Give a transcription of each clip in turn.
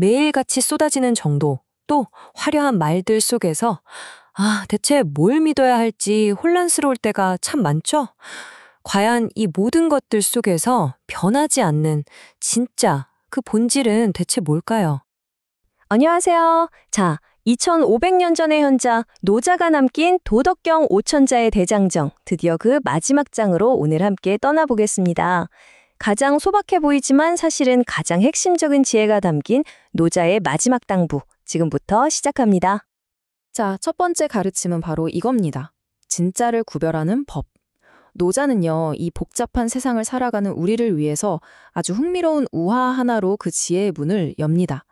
매일같이 쏟아지는 정도, 또 화려한 말들 속에서 대체 뭘 믿어야 할지 혼란스러울 때가 참 많죠? 과연 이 모든 것들 속에서 변하지 않는 진짜 그 본질은 대체 뭘까요? 안녕하세요. 자, 2500년 전의 현자, 노자가 남긴 도덕경 5000자의 대장정, 드디어 그 마지막 장으로 오늘 함께 떠나보겠습니다. 가장 소박해 보이지만 사실은 가장 핵심적인 지혜가 담긴 노자의 마지막 당부, 지금부터 시작합니다. 자, 첫 번째 가르침은 바로 이겁니다. 진짜를 구별하는 법. 노자는요, 이 복잡한 세상을 살아가는 우리를 위해서 아주 흥미로운 우화 하나로 그 지혜의 문을 엽니다.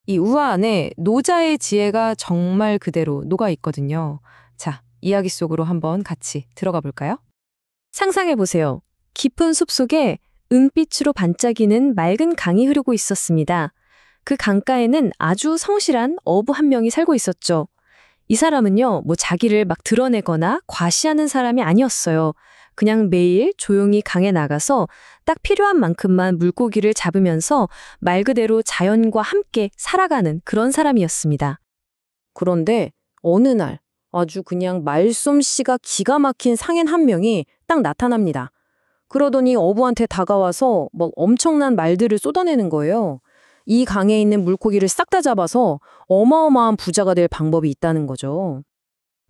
이 우화 안에 노자의 지혜가 정말 그대로 녹아 있거든요. 자, 이야기 속으로 한번 같이 들어가 볼까요? 상상해보세요. 깊은 숲속에 은빛으로 반짝이는 맑은 강이 흐르고 있었습니다. 그 강가에는 아주 성실한 어부 한 명이 살고 있었죠. 이 사람은요, 자기를 막 드러내거나 과시하는 사람이 아니었어요. 그냥 매일 조용히 강에 나가서 딱 필요한 만큼만 물고기를 잡으면서 말 그대로 자연과 함께 살아가는 그런 사람이었습니다. 그런데 어느 날 아주 그냥 말솜씨가 기가 막힌 상인 한 명이 딱 나타납니다. 그러더니 어부한테 다가와서 막 엄청난 말들을 쏟아내는 거예요. 이 강에 있는 물고기를 싹 다 잡아서 어마어마한 부자가 될 방법이 있다는 거죠.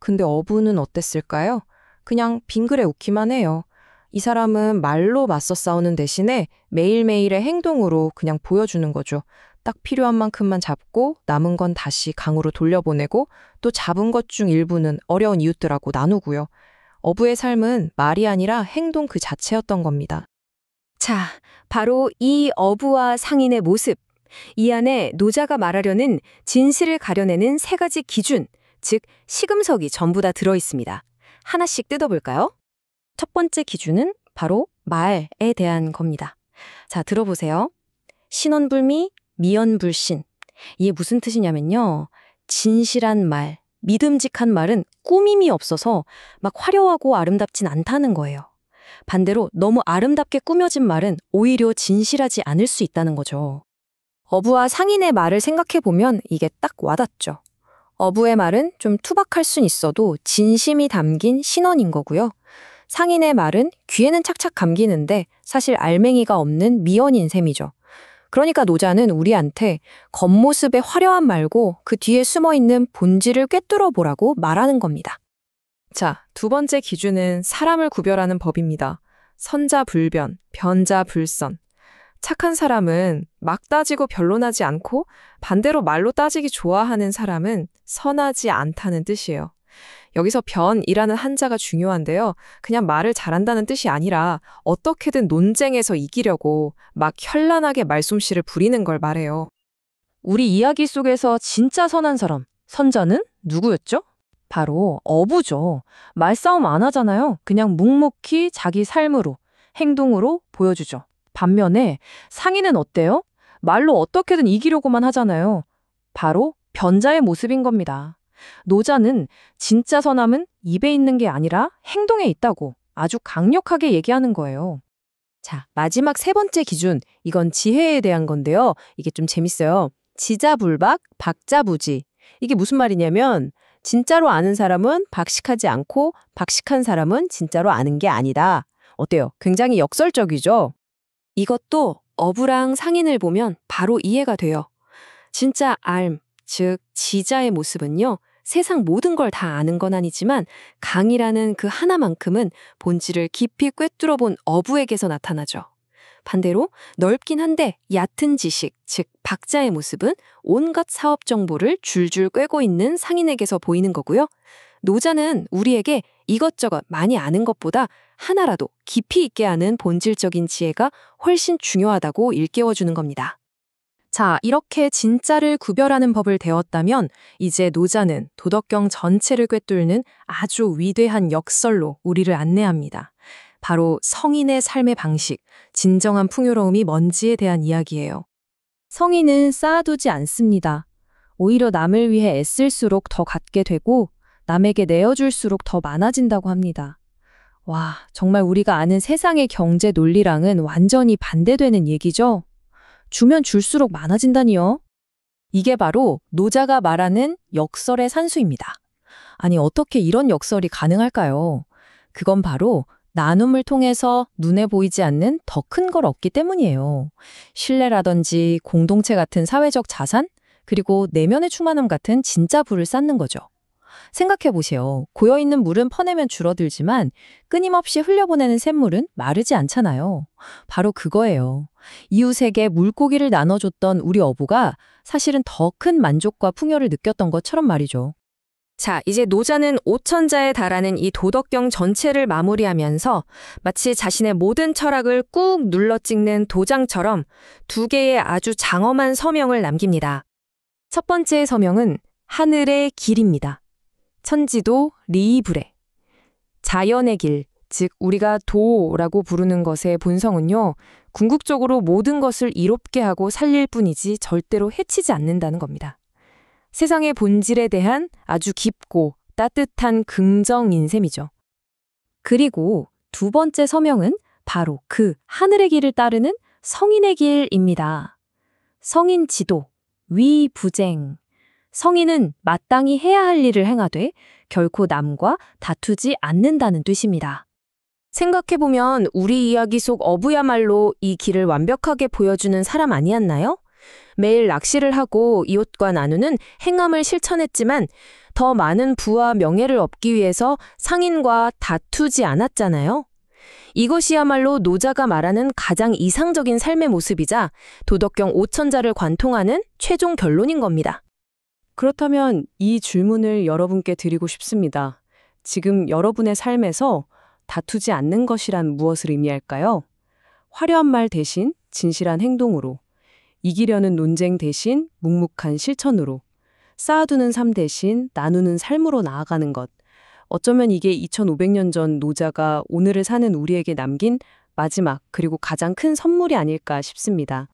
근데 어부는 어땠을까요? 그냥 빙그레 웃기만 해요. 이 사람은 말로 맞서 싸우는 대신에 매일매일의 행동으로 그냥 보여주는 거죠. 딱 필요한 만큼만 잡고 남은 건 다시 강으로 돌려보내고 또 잡은 것 중 일부는 어려운 이웃들하고 나누고요. 어부의 삶은 말이 아니라 행동 그 자체였던 겁니다. 자, 바로 이 어부와 상인의 모습. 이 안에 노자가 말하려는 진실을 가려내는 세 가지 기준, 즉 시금석이 전부 다 들어있습니다. 하나씩 뜯어볼까요? 첫 번째 기준은 바로 말에 대한 겁니다. 자, 들어보세요. 신원불미, 미연불신. 이게 무슨 뜻이냐면요. 진실한 말, 믿음직한 말은 꾸밈이 없어서 막 화려하고 아름답진 않다는 거예요. 반대로 너무 아름답게 꾸며진 말은 오히려 진실하지 않을 수 있다는 거죠. 어부와 상인의 말을 생각해보면 이게 딱 와닿죠. 어부의 말은 좀 투박할 순 있어도 진심이 담긴 신원인 거고요. 상인의 말은 귀에는 착착 감기는데 사실 알맹이가 없는 미연인 셈이죠. 그러니까 노자는 우리한테 겉모습의 화려함 말고 그 뒤에 숨어있는 본질을 꿰뚫어 보라고 말하는 겁니다. 자, 두 번째 기준은 사람을 구별하는 법입니다. 선자불변, 변자불선. 착한 사람은 막 따지고 변론하지 않고 반대로 말로 따지기 좋아하는 사람은 선하지 않다는 뜻이에요. 여기서 변이라는 한자가 중요한데요. 그냥 말을 잘한다는 뜻이 아니라 어떻게든 논쟁에서 이기려고 막 현란하게 말솜씨를 부리는 걸 말해요. 우리 이야기 속에서 진짜 선한 사람, 선자는 누구였죠? 바로 어부죠. 말싸움 안 하잖아요. 그냥 묵묵히 자기 삶으로, 행동으로 보여주죠. 반면에 상인은 어때요? 말로 어떻게든 이기려고만 하잖아요. 바로 변자의 모습인 겁니다. 노자는 진짜 선함은 입에 있는 게 아니라 행동에 있다고 아주 강력하게 얘기하는 거예요. 자, 마지막 세 번째 기준, 이건 지혜에 대한 건데요. 이게 좀 재밌어요. 지자불박, 박자부지. 이게 무슨 말이냐면 진짜로 아는 사람은 박식하지 않고 박식한 사람은 진짜로 아는 게 아니다. 어때요? 굉장히 역설적이죠? 이것도 어부랑 상인을 보면 바로 이해가 돼요. 진짜 알, 즉 지자의 모습은요. 세상 모든 걸 다 아는 건 아니지만 강이라는 그 하나만큼은 본질을 깊이 꿰뚫어 본 어부에게서 나타나죠. 반대로 넓긴 한데 얕은 지식, 즉 박자의 모습은 온갖 사업 정보를 줄줄 꿰고 있는 상인에게서 보이는 거고요. 노자는 우리에게 이것저것 많이 아는 것보다 하나라도 깊이 있게 아는 본질적인 지혜가 훨씬 중요하다고 일깨워주는 겁니다. 자, 이렇게 진짜를 구별하는 법을 배웠다면 이제 노자는 도덕경 전체를 꿰뚫는 아주 위대한 역설로 우리를 안내합니다. 바로 성인의 삶의 방식, 진정한 풍요로움이 뭔지에 대한 이야기예요. 성인은 쌓아두지 않습니다. 오히려 남을 위해 애쓸수록 더 갖게 되고 남에게 내어줄수록 더 많아진다고 합니다. 와, 정말 우리가 아는 세상의 경제 논리랑은 완전히 반대되는 얘기죠? 주면 줄수록 많아진다니요? 이게 바로 노자가 말하는 역설의 산수입니다. 아니, 어떻게 이런 역설이 가능할까요? 그건 바로 나눔을 통해서 눈에 보이지 않는 더 큰 걸 얻기 때문이에요. 신뢰라든지 공동체 같은 사회적 자산, 그리고 내면의 충만함 같은 진짜 부를 쌓는 거죠. 생각해 보세요. 고여있는 물은 퍼내면 줄어들지만 끊임없이 흘려보내는 샘물은 마르지 않잖아요. 바로 그거예요. 이웃에게 물고기를 나눠줬던 우리 어부가 사실은 더 큰 만족과 풍요를 느꼈던 것처럼 말이죠. 자, 이제 노자는 5천자에 달하는 이 도덕경 전체를 마무리하면서 마치 자신의 모든 철학을 꾹 눌러 찍는 도장처럼 두 개의 아주 장엄한 서명을 남깁니다. 첫 번째 서명은 하늘의 길입니다. 천지도 리이브레. 자연의 길, 즉 우리가 도라고 부르는 것의 본성은요, 궁극적으로 모든 것을 이롭게 하고 살릴 뿐이지 절대로 해치지 않는다는 겁니다. 세상의 본질에 대한 아주 깊고 따뜻한 긍정인 셈이죠. 그리고 두 번째 서명은 바로 그 하늘의 길을 따르는 성인의 길입니다. 성인 지도, 위부쟁. 성인은 마땅히 해야 할 일을 행하되 결코 남과 다투지 않는다는 뜻입니다. 생각해보면 우리 이야기 속 어부야말로 이 길을 완벽하게 보여주는 사람 아니었나요? 매일 낚시를 하고 이웃과 나누는 행함을 실천했지만 더 많은 부와 명예를 얻기 위해서 상인과 다투지 않았잖아요. 이것이야말로 노자가 말하는 가장 이상적인 삶의 모습이자 도덕경 5천자를 관통하는 최종 결론인 겁니다. 그렇다면 이 질문을 여러분께 드리고 싶습니다. 지금 여러분의 삶에서 다투지 않는 것이란 무엇을 의미할까요? 화려한 말 대신 진실한 행동으로, 이기려는 논쟁 대신 묵묵한 실천으로, 쌓아두는 삶 대신 나누는 삶으로 나아가는 것. 어쩌면 이게 2500년 전 노자가 오늘을 사는 우리에게 남긴 마지막 그리고 가장 큰 선물이 아닐까 싶습니다.